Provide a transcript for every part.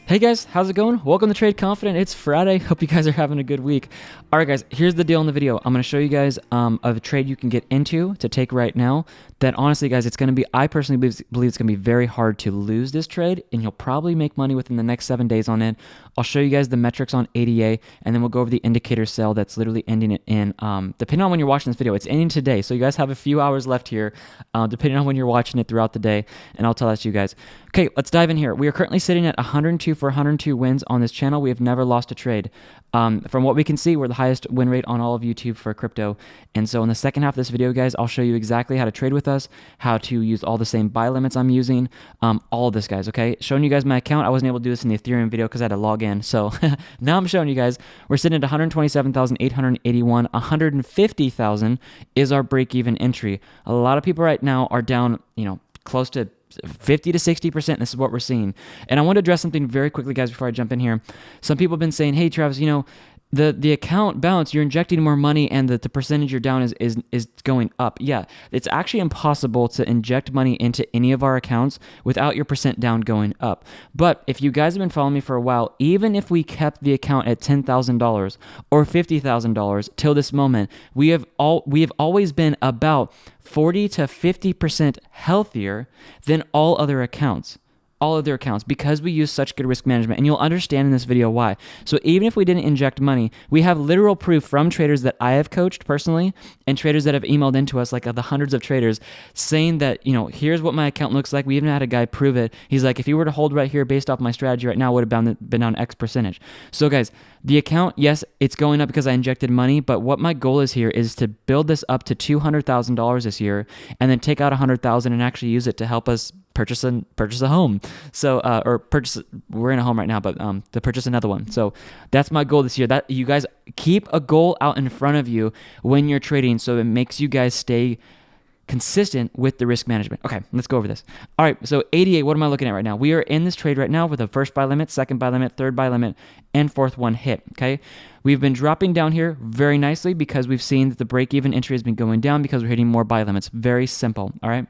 Hey guys, how's it going? Welcome to Trade Confident. It's Friday. Hope you guys are having a good week. All right, guys, here's the deal in the video. I'm going to show you guys a trade you can get into to take right now that honestly, guys, it's going to be, I personally believe it's going to be very hard to lose this trade, and you'll probably make money within the next 7 days on it. I'll show you guys the metrics on ADA, and then we'll go over the indicator sell that's literally ending it in, depending on when you're watching this video, it's ending today. So you guys have a few hours left here, depending on when you're watching it throughout the day, and I'll tell that to you guys. Okay, let's dive in here. We are currently sitting at 102 for 102 wins on this channel. We have never lost a trade. From what we can see, we're the highest win rate on all of YouTube for crypto. And so in the second half of this video, guys, I'll show you exactly how to trade with us, how to use all the same buy limits I'm using, all of this, guys, okay? Showing you guys my account. I wasn't able to do this in the Ethereum video because I had to log in. So now I'm showing you guys. We're sitting at 127,881. 150,000 is our break-even entry. A lot of people right now are down, close to 50 to 60%. This is what we're seeing. And I want to address something very quickly, guys, before I jump in here. Some people have been saying, hey, Travis, the account bounce, you're injecting more money and the percentage you're down is going up. Yeah, it's actually impossible to inject money into any of our accounts without your percent down going up. But if you guys have been following me for a while, even if we kept the account at $10,000 or $50,000 till this moment, we have always been about 40 to 50% healthier than all other accounts. Because we use such good risk management, and you'll understand in this video why. So even if we didn't inject money, we have literal proof from traders that I have coached personally and traders that have emailed into us, like the hundreds of traders, saying that, here's what my account looks like. We even had a guy prove it. He's like, if you were to hold right here based off my strategy right now, it would have been down X percentage. So guys, the account, yes, it's going up because I injected money, but what my goal is here is to build this up to $200,000 this year and then take out $100,000 and actually use it to help us purchase a home. So we're in a home right now, but to purchase another one. So that's my goal this year. That you guys keep a goal out in front of you when you're trading, so it makes you guys stay consistent with the risk management. Okay, let's go over this. All right, so ADA, what am I looking at right now? We are in this trade right now with a first buy limit, second buy limit, third buy limit, and fourth one hit, okay? We've been dropping down here very nicely because we've seen that the break-even entry has been going down because we're hitting more buy limits. Very simple, all right?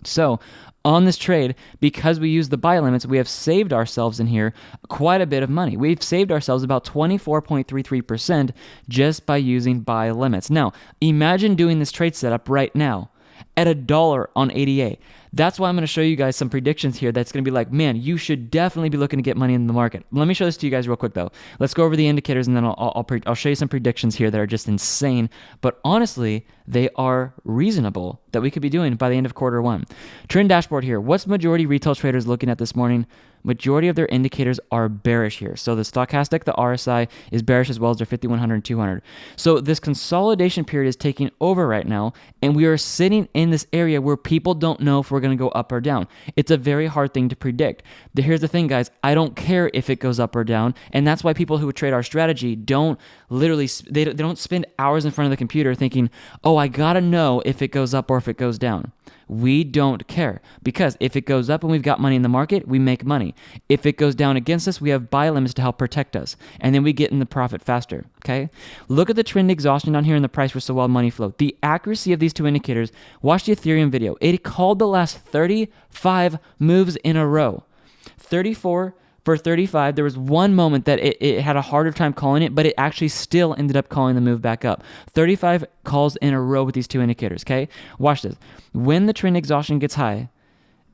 So on this trade, because we use the buy limits, we have saved ourselves in here quite a bit of money. We've saved ourselves about 24.33% just by using buy limits. Now, imagine doing this trade setup right now at $1 on ADA. That's why I'm going to show you guys some predictions here that's going to be like, man, you should definitely be looking to get money in the market. Let me show this to you guys real quick, though. Let's go over the indicators, and then I'll show you some predictions here that are just insane. But honestly, they are reasonable that we could be doing by the end of quarter one. Trend dashboard here. What's majority retail traders looking at this morning? Majority of their indicators are bearish here. So the stochastic, the RSI is bearish, as well as their 5100 and 200. So this consolidation period is taking over right now, and we are sitting in this area where people don't know if we're going to go up or down. It's a very hard thing to predict. Here's the thing, guys. I don't care if it goes up or down, and that's why people who trade our strategy don't they don't spend hours in front of the computer thinking, oh, I got to know if it goes up or if it goes down. We don't care, because if it goes up and we've got money in the market, we make money. If it goes down against us, we have buy limits to help protect us, and then we get in the profit faster, okay? Look at the trend exhaustion down here in the price versus well money flow. The accuracy of these two indicators, watch the Ethereum video. It called the last 35 moves in a row. 34 for 35, there was one moment that it had a harder time calling it, but it actually still ended up calling the move back up. 35 calls in a row with these two indicators, okay? Watch this. When the trend exhaustion gets high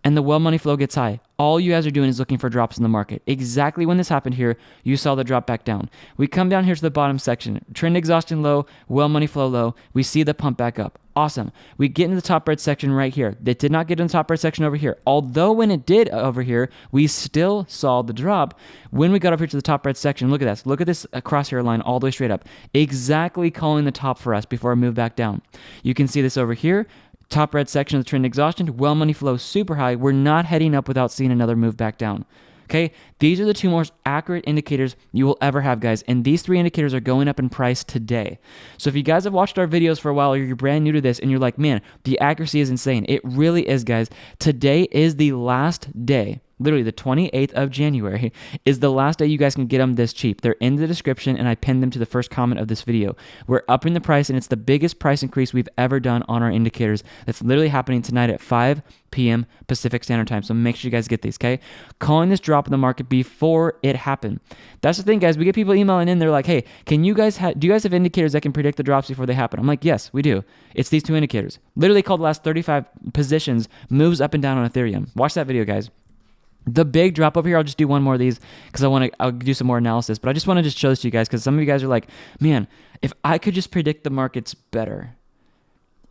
and the well money flow gets high, all you guys are doing is looking for drops in the market. Exactly when this happened here, you saw the drop back down. We come down here to the bottom section. Trend exhaustion low, well money flow low. We see the pump back up. Awesome. We get into the top red section right here. It did not get in the top red section over here. Although when it did over here, we still saw the drop. When we got over here to the top red section, look at this. Look at this crosshair line all the way straight up. Exactly calling the top for us before I move back down. You can see this over here. Top red section of the trend exhaustion, well money flow super high. We're not heading up without seeing another move back down. Okay, these are the two most accurate indicators you will ever have, guys, and these three indicators are going up in price today. So if you guys have watched our videos for a while, or you're brand new to this and you're like, man, the accuracy is insane. It really is, guys. Today is the last day literally the 28th of January is the last day you guys can get them this cheap. They're in the description, and I pinned them to the first comment of this video. We're upping the price, and it's the biggest price increase we've ever done on our indicators. That's literally happening tonight at 5 p.m. Pacific Standard Time. So make sure you guys get these, okay? Calling this drop in the market before it happened. That's the thing, guys. We get people emailing in. They're like, hey, can you guys do you guys have indicators that can predict the drops before they happen? I'm like, yes, we do. It's these two indicators. Literally called the last 35 positions moves up and down on Ethereum. Watch that video, guys. The big drop over here, I'll just do one more of these because I'll do some more analysis. But I just want to just show this to you guys because some of you guys are like, man, if I could just predict the markets better,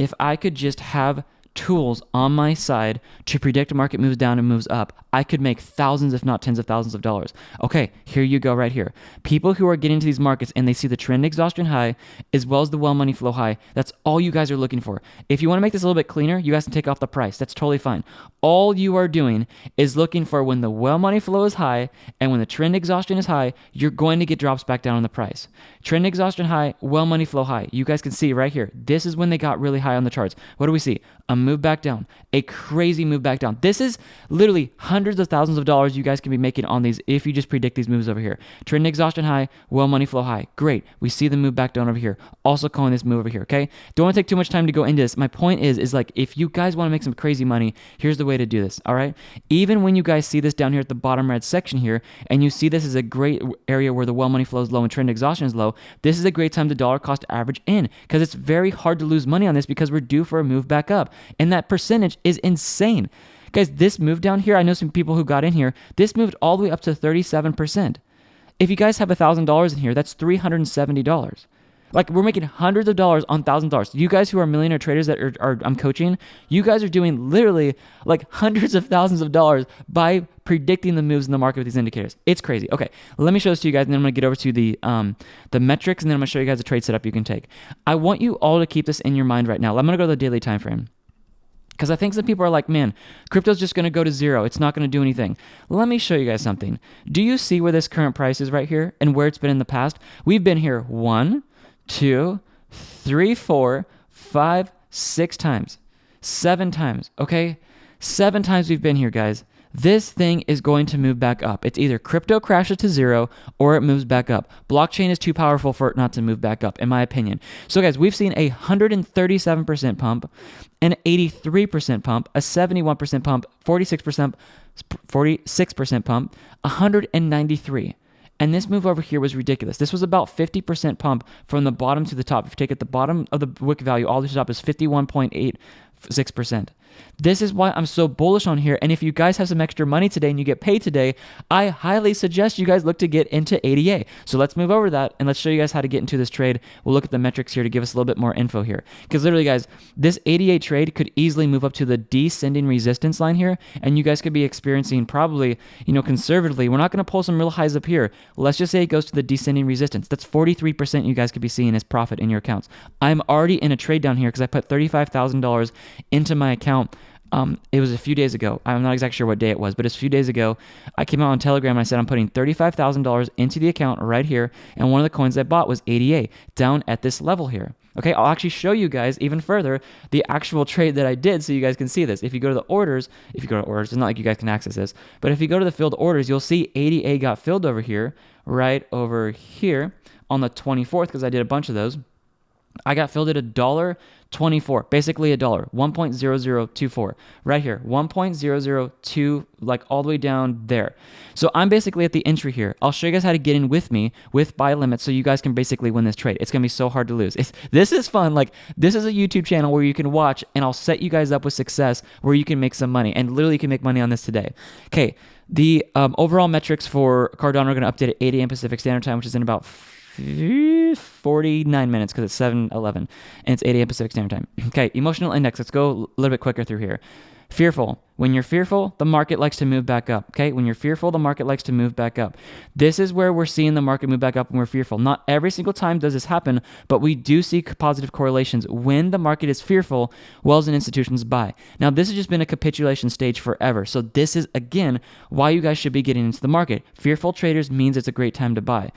if I could just have tools on my side to predict a market moves down and moves up, I could make thousands, if not tens of thousands of dollars. Okay, here you go right here. People who are getting into these markets and they see the trend exhaustion high as well as the well money flow high, that's all you guys are looking for. If you want to make this a little bit cleaner, you guys can take off the price. That's totally fine. All you are doing is looking for when the well money flow is high and when the trend exhaustion is high, you're going to get drops back down on the price. Trend exhaustion high, well money flow high. You guys can see right here. This is when they got really high on the charts. What do we see? A move back down, a crazy move back down. This is literally hundreds of thousands of dollars you guys can be making on these if you just predict these moves over here. Trend exhaustion high, well money flow high. Great. We see the move back down over here. Also calling this move over here, okay? Don't want to take too much time to go into this. My point is like if you guys want to make some crazy money, here's the way to do this, all right? Even when you guys see this down here at the bottom red section here and you see this is a great area where the well money flow is low and trend exhaustion is low, this is a great time to dollar cost average in because it's very hard to lose money on this because we're due for a move back up. And that percentage is insane. Guys, this move down here, I know some people who got in here, this moved all the way up to 37%. If you guys have $1,000 in here, that's $370. Like we're making hundreds of dollars on $1,000. You guys who are millionaire traders that are I'm coaching, you guys are doing literally like hundreds of thousands of dollars by predicting the moves in the market with these indicators. It's crazy. Okay, let me show this to you guys, and then I'm gonna get over to the metrics, and then I'm gonna show you guys a trade setup you can take. I want you all to keep this in your mind right now. I'm gonna go to the daily time frame. Because I think some people are like, man, crypto's just going to go to zero. It's not going to do anything. Let me show you guys something. Do you see where this current price is right here and where it's been in the past? We've been here 1, 2, 3, 4, 5, 6 times. 7 times, okay? 7 times we've been here, guys. This thing is going to move back up. It's either crypto crashes to zero or it moves back up. Blockchain is too powerful for it not to move back up, in my opinion. So guys, we've seen a 137% pump, an 83% pump, a 71% pump, 46% pump, 193. And this move over here was ridiculous. This was about 50% pump from the bottom to the top. If you take it, the bottom of the wick value all the way to the top is 51.86%. This is why I'm so bullish on here. And if you guys have some extra money today and you get paid today, I highly suggest you guys look to get into ADA. So let's move over that and let's show you guys how to get into this trade. We'll look at the metrics here to give us a little bit more info here. Because literally, guys, this ADA trade could easily move up to the descending resistance line here. And you guys could be experiencing probably, conservatively, we're not going to pull some real highs up here. Let's just say it goes to the descending resistance. That's 43% you guys could be seeing as profit in your accounts. I'm already in a trade down here because I put $35,000 into my account. It was a few days ago. I'm not exactly sure what day it was, but it's a few days ago. I came out on Telegram and I said I'm putting $35,000 into the account right here, and one of the coins I bought was ADA down at this level here. Okay, I'll actually show you guys even further the actual trade that I did so you guys can see this. If you go to the orders, it's not like you guys can access this, but if you go to the filled orders, you'll see ADA got filled over here, right over here on the 24th because I did a bunch of those. I got filled at $1.24, basically $1, 1.0024, right here, 1.002, like all the way down there. So I'm basically at the entry here. I'll show you guys how to get in with me with buy limits so you guys can basically win this trade. It's going to be so hard to lose. This is fun. Like, this is a YouTube channel where you can watch, and I'll set you guys up with success where you can make some money, and literally you can make money on this today. Okay, the overall metrics for Cardano are going to update at 8 a.m. Pacific Standard Time, which is in about 49 minutes because it's 7:11 and it's 8 a.m. Pacific Standard Time. Okay, emotional index. Let's go a little bit quicker through here. Fearful. When you're fearful, the market likes to move back up. Okay, when you're fearful, the market likes to move back up. This is where we're seeing the market move back up when we're fearful. Not every single time does this happen, but we do see positive correlations. When the market is fearful, wells and institutions buy. Now, this has just been a capitulation stage forever. So this is, again, why you guys should be getting into the market. Fearful traders means it's a great time to buy.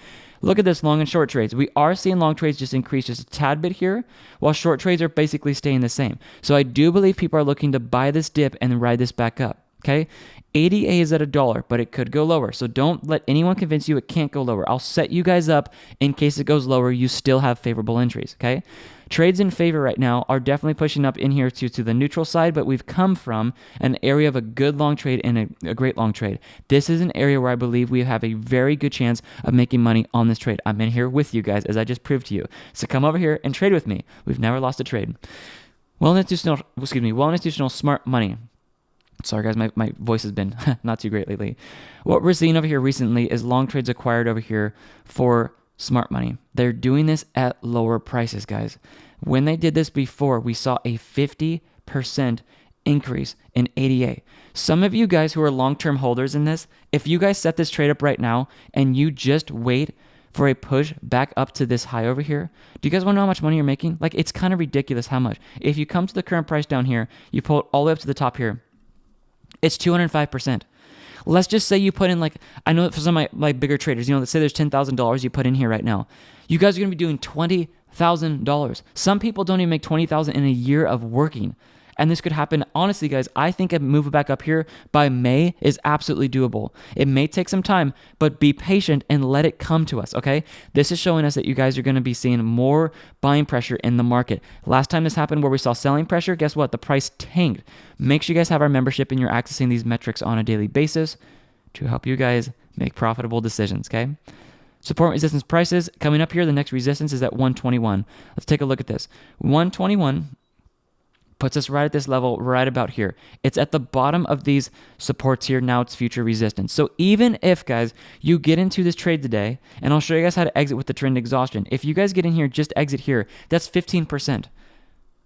Look at this long and short trades. We are seeing long trades just increase just a tad bit here, while short trades are basically staying the same. So I do believe people are looking to buy this dip and ride this back up. Okay, ADA is at $1, but it could go lower. So don't let anyone convince you it can't go lower. I'll set you guys up in case it goes lower. You still have favorable entries, okay? Trades in favor right now are definitely pushing up in here to the neutral side, but we've come from an area of a good long trade and a great long trade. This is an area where I believe we have a very good chance of making money on this trade. I'm in here with you guys, as I just proved to you. So come over here and trade with me. We've never lost a trade. Well-institutional smart money. Sorry, guys, my voice has been not too great lately. What we're seeing over here recently is long trades acquired over here for smart money. They're doing this at lower prices, guys. When they did this before, we saw a 50% increase in ADA. Some of you guys who are long-term holders in this, if you guys set this trade up right now and you just wait for a push back up to this high over here, do you guys want to know how much money you're making? Like, it's kind of ridiculous how much. If you come to the current price down here, you pull it all the way up to the top here, it's 205%. Let's just say you put in, like, I know that for some of my bigger traders, let's say there's $10,000 you put in here right now. You guys are going to be doing $20,000. Some people don't even make $20,000 in a year of working. And this could happen, honestly, guys, I think a move back up here by May is absolutely doable. It may take some time, but be patient and let it come to us, okay? This is showing us that you guys are going to be seeing more buying pressure in the market. Last time this happened where we saw selling pressure, guess what? The price tanked. Make sure you guys have our membership and you're accessing these metrics on a daily basis to help you guys make profitable decisions, okay? Support and resistance prices coming up here. The next resistance is at 121. Let's take a look at this. 121 puts us right at this level, right about here. It's at the bottom of these supports here. Now it's future resistance. So even if, guys, you get into this trade today, and I'll show you guys how to exit with the trend exhaustion. If you guys get in here, just exit here, that's 15%.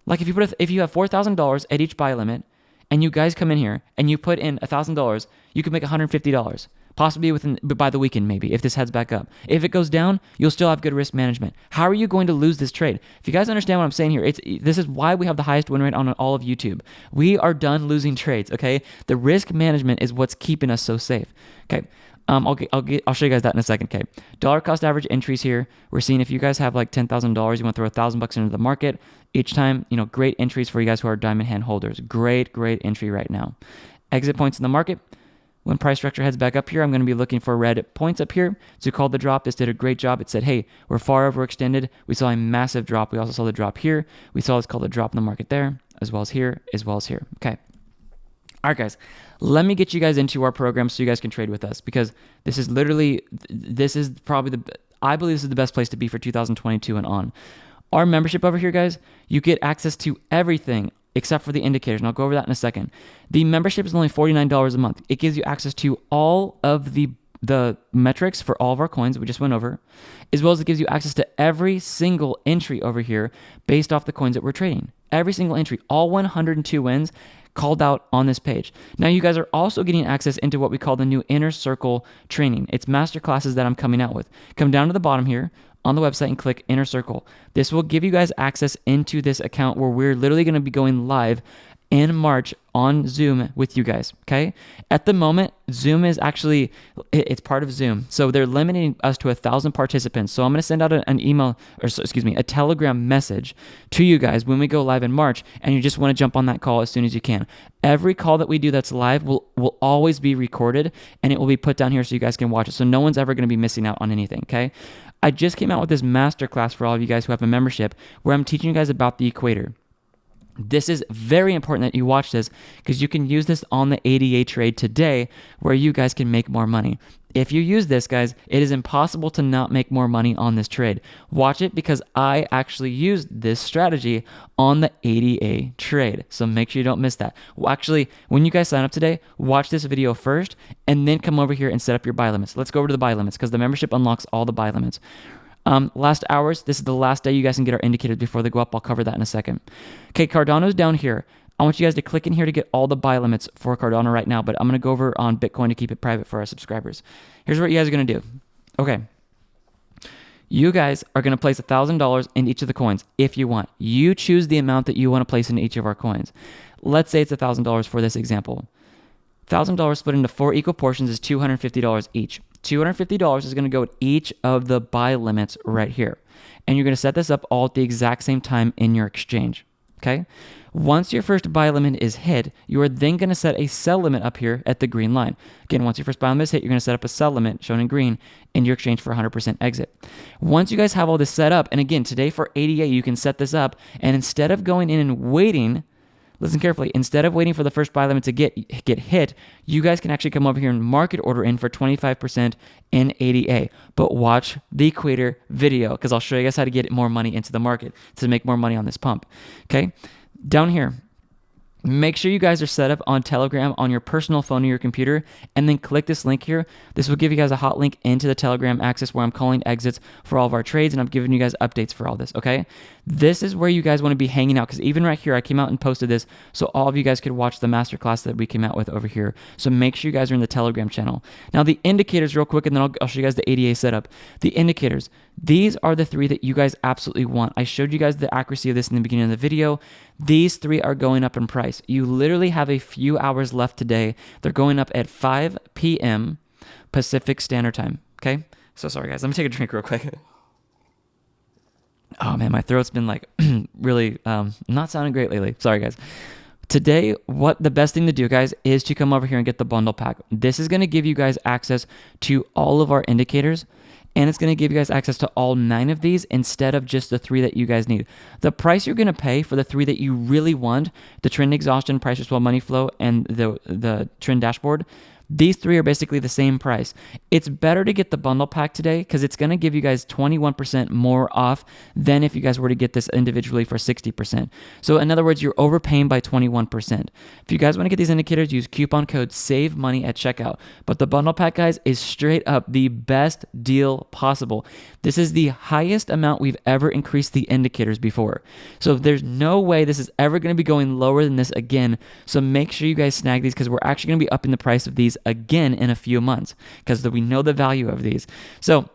Like if you have $4,000 at each buy limit, and you guys come in here and you put in $1,000, you could make $150. Possibly by the weekend, maybe, if this heads back up. If it goes down, you'll still have good risk management. How are you going to lose this trade? If you guys understand what I'm saying here, this is why we have the highest win rate on all of YouTube. We are done losing trades, okay? The risk management is what's keeping us so safe, okay? I'll show you guys that in a second, okay? Dollar cost average entries here. We're seeing if you guys have like $10,000, you want to throw $1,000 into the market each time, great entries for you guys who are diamond hand holders. Great entry right now. Exit points in the market. When price structure heads back up here, I'm going to be looking for red points up here. So called the drop. This did a great job. It said, hey, we're far overextended. We saw a massive drop. We also saw the drop here. We saw it's called a drop in the market there, as well as here, as well as here. Okay. All right, guys, let me get you guys into our program so you guys can trade with us, because I believe this is the best place to be for 2022 and on. Our membership over here, guys, you get access to everything except for the indicators, and I'll go over that in a second. The membership is only $49 a month. It gives you access to all of the metrics for all of our coins that we just went over, as well as it gives you access to every single entry over here based off the coins that we're trading. Every single entry, all 102 wins called out on this page. Now you guys are also getting access into what we call the new Inner Circle training. It's master classes that I'm coming out with. Come down to the bottom here on the website and click Inner Circle. This will give you guys access into this account where we're literally going to be going live in March on Zoom with you guys, okay? At the moment, Zoom is actually, it's part of Zoom. So they're limiting us to 1,000 participants. So I'm going to send out a Telegram message to you guys when we go live in March, and you just want to jump on that call as soon as you can. Every call that we do that's live will always be recorded, and it will be put down here so you guys can watch it. So no one's ever going to be missing out on anything, okay? I just came out with this masterclass for all of you guys who have a membership where I'm teaching you guys about the equator. This is very important that you watch this because you can use this on the ADA trade today where you guys can make more money. If you use this, guys, it is impossible to not make more money on this trade. Watch it because I actually used this strategy on the ADA trade. So make sure you don't miss that. Actually, when you guys sign up today, watch this video first and then come over here and set up your buy limits. Let's go over to the buy limits because the membership unlocks all the buy limits. Last hours, this is the last day you guys can get our indicators before they go up. I'll cover that in a second. Okay, Cardano's down here. I want you guys to click in here to get all the buy limits for Cardano right now, but I'm going to go over on Bitcoin to keep it private for our subscribers. Here's what you guys are going to do. Okay. You guys are going to place $1,000 in each of the coins if you want. You choose the amount that you want to place in each of our coins. Let's say it's $1,000 for this example. $1,000 split into 4 equal portions is $250 each. $250 is going to go at each of the buy limits right here. And you're going to set this up all at the exact same time in your exchange. okay? Once your first buy limit is hit, you are then going to set a sell limit up here at the green line. Again, once your first buy limit is hit, you're going to set up a sell limit shown in green in your exchange for 100% exit. Once you guys have all this set up, and again, today for ADA, you can set this up, and instead of going in and waiting, listen carefully, instead of waiting for the first buy limit to get hit, you guys can actually come over here and market order in for 25% in ADA. But watch the Equator video because I'll show you guys how to get more money into the market to make more money on this pump, okay? Down here, make sure you guys are set up on Telegram on your personal phone or your computer, and then click this link here. This will give you guys a hot link into the Telegram access where I'm calling exits for all of our trades, and I'm giving you guys updates for all this, okay? This is where you guys want to be hanging out because even right here, I came out and posted this so all of you guys could watch the masterclass that we came out with over here. So make sure you guys are in the Telegram channel. Now, the indicators real quick, and then I'll show you guys the ADA setup. The indicators, these are the 3 that you guys absolutely want. I showed you guys the accuracy of this in the beginning of the video. These 3 are going up in price. You literally have a few hours left today. They're going up at 5 p.m. Pacific Standard Time, okay? So sorry, guys. Let me take a drink real quick. Oh, man, my throat's been like really not sounding great lately. Sorry, guys. Today, what the best thing to do, guys, is to come over here and get the bundle pack. This is going to give you guys access to all of our indicators, and it's going to give you guys access to all 9 of these instead of just the 3 that you guys need. The price you're going to pay for the 3 that you really want, the trend exhaustion, price response, money flow, and the trend dashboard, these 3 are basically the same price. It's better to get the bundle pack today because it's going to give you guys 21% more off than if you guys were to get this individually for 60%. So in other words, you're overpaying by 21%. If you guys want to get these indicators, use coupon code SAVEMONEY at checkout. But the bundle pack, guys, is straight up the best deal possible. This is the highest amount we've ever increased the indicators before. So there's no way this is ever going to be going lower than this again. So make sure you guys snag these because we're actually going to be upping the price of these again in a few months because we know the value of these. So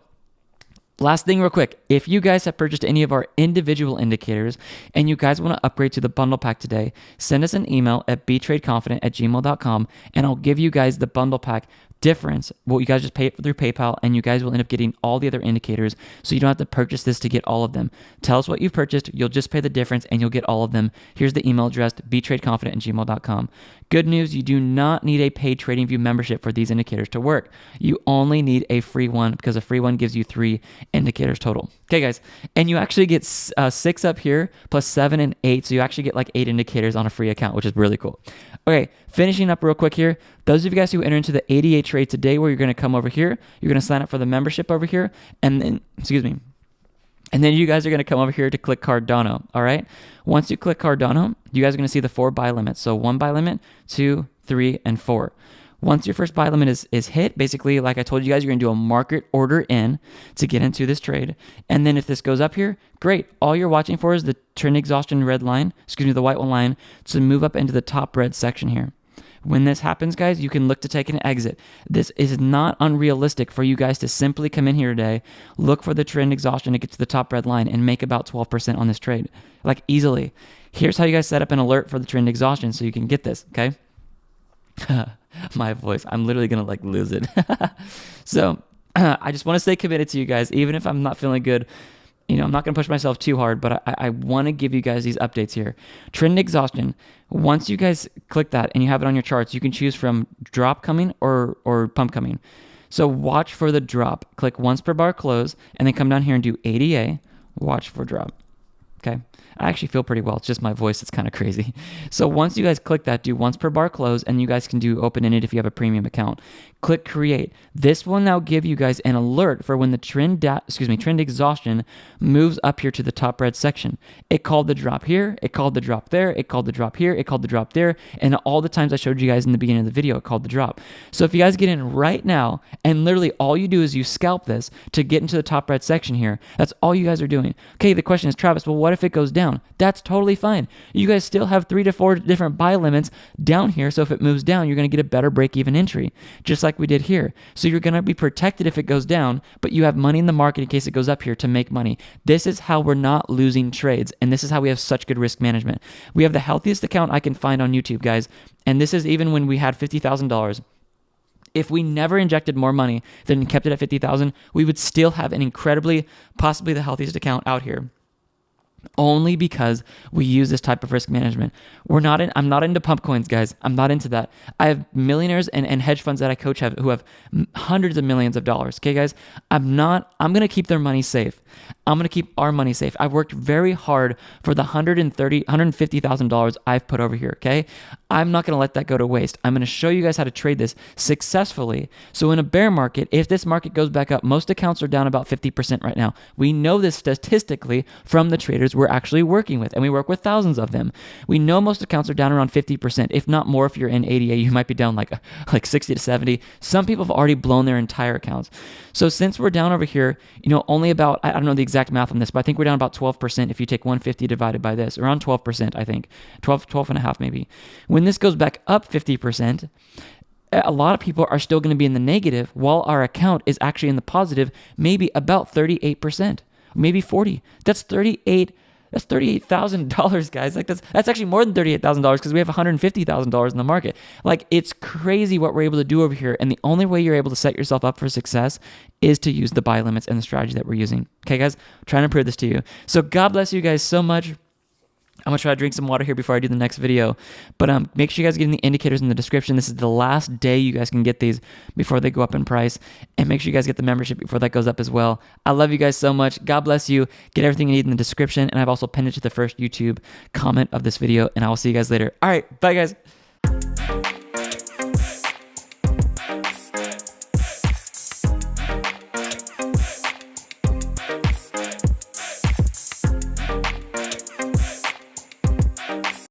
last thing real quick, if you guys have purchased any of our individual indicators and you guys want to upgrade to the bundle pack today, send us an email at btradeconfident@gmail.com and I'll give you guys the bundle pack difference. Well, you guys just pay it through PayPal and you guys will end up getting all the other indicators so you don't have to purchase this to get all of them. Tell us what you've purchased, you'll just pay the difference and you'll get all of them. Here's the email address, btradeconfident@gmail.com. Good news, you do not need a paid TradingView membership for these indicators to work. You only need a free one because a free one gives you 3 indicators total. Okay, guys, and you actually get 6 up here plus 7 and 8, so you actually get like 8 indicators on a free account, which is really cool. Okay, finishing up real quick here. Those of you guys who enter into the 88 trade today where you're going to come over here, you're going to sign up for the membership over here, and then, and then you guys are going to come over here to click Cardano, all right? Once you click Cardano, you guys are going to see the 4 buy limits. So 1 buy limit, 2, 3, and 4. Once your first buy limit is hit, basically, like I told you guys, you're going to do a market order in to get into this trade. And then if this goes up here, great. All you're watching for is the trend exhaustion red line, the white one line, to move up into the top red section here. When this happens, guys, you can look to take an exit. This is not unrealistic for you guys to simply come in here today, look for the trend exhaustion to get to the top red line and make about 12% on this trade, like easily. Here's how you guys set up an alert for the trend exhaustion so you can get this, okay? My voice, I'm literally going to like lose it. So I just want to stay committed to you guys, even if I'm not feeling good. You know, I'm not going to push myself too hard, but I want to give you guys these updates here. Trend exhaustion, once you guys click that and you have it on your charts, you can choose from drop coming or pump coming. So watch for the drop. Click once per bar close and then come down here and do ADA, watch for drop. Okay. I actually feel pretty well. It's just my voice that's kind of crazy. So once you guys click that, do once per bar close, and you guys can do open-ended if you have a premium account. Click create. This will now give you guys an alert for when the trend exhaustion moves up here to the top red section. It called the drop here, it called the drop there, it called the drop here, it called the drop there, and all the times I showed you guys in the beginning of the video, it called the drop. So if you guys get in right now, and literally all you do is you scalp this to get into the top red section here, that's all you guys are doing. Okay, the question is, Travis, well, what if it goes down? That's totally fine. You guys still have 3 to 4 different buy limits down here, so if it moves down, you're going to get a better break-even entry, just like we did here. So you're going to be protected if it goes down, but you have money in the market in case it goes up here to make money. This is how we're not losing trades, and this is how we have such good risk management. We have the healthiest account I can find on YouTube, guys, and this is even when we had $50,000. If we never injected more money than kept it at $50,000, we would still have an incredibly, possibly the healthiest account out here. only because we use this type of risk management. I'm not into pump coins, guys. I'm not into that. I have millionaires and hedge funds that I coach who have hundreds of millions of dollars. Okay, guys, I'm going to keep their money safe. I'm going to keep our money safe. I've worked very hard for the $150,000 I've put over here. Okay. I'm not going to let that go to waste. I'm going to show you guys how to trade this successfully. So in a bear market, if this market goes back up, most accounts are down about 50% right now. We know this statistically from the traders we're actually working with, and we work with thousands of them. We know most accounts are down around 50%, if not more. If you're in ADA, you might be down like 60 to 70. Some people have already blown their entire accounts. So since we're down over here, only about, I don't know the exact math on this, but I think we're down about 12% if you take 150 divided by this, around 12%, I think, 12 and a half maybe. When this goes back up 50%, a lot of people are still going to be in the negative while our account is actually in the positive, maybe about 38%, maybe 40. That's $38,000, guys. Like that's actually more than $38,000 because we have $150,000 in the market. Like, it's crazy what we're able to do over here. And the only way you're able to set yourself up for success is to use the buy limits and the strategy that we're using. Okay, guys, I'm trying to prove this to you. So God bless you guys so much. I'm going to try to drink some water here before I do the next video. But make sure you guys get in the indicators in the description. This is the last day you guys can get these before they go up in price. And make sure you guys get the membership before that goes up as well. I love you guys so much. God bless you. Get everything you need in the description. And I've also pinned it to the first YouTube comment of this video. And I will see you guys later. All right. Bye, guys.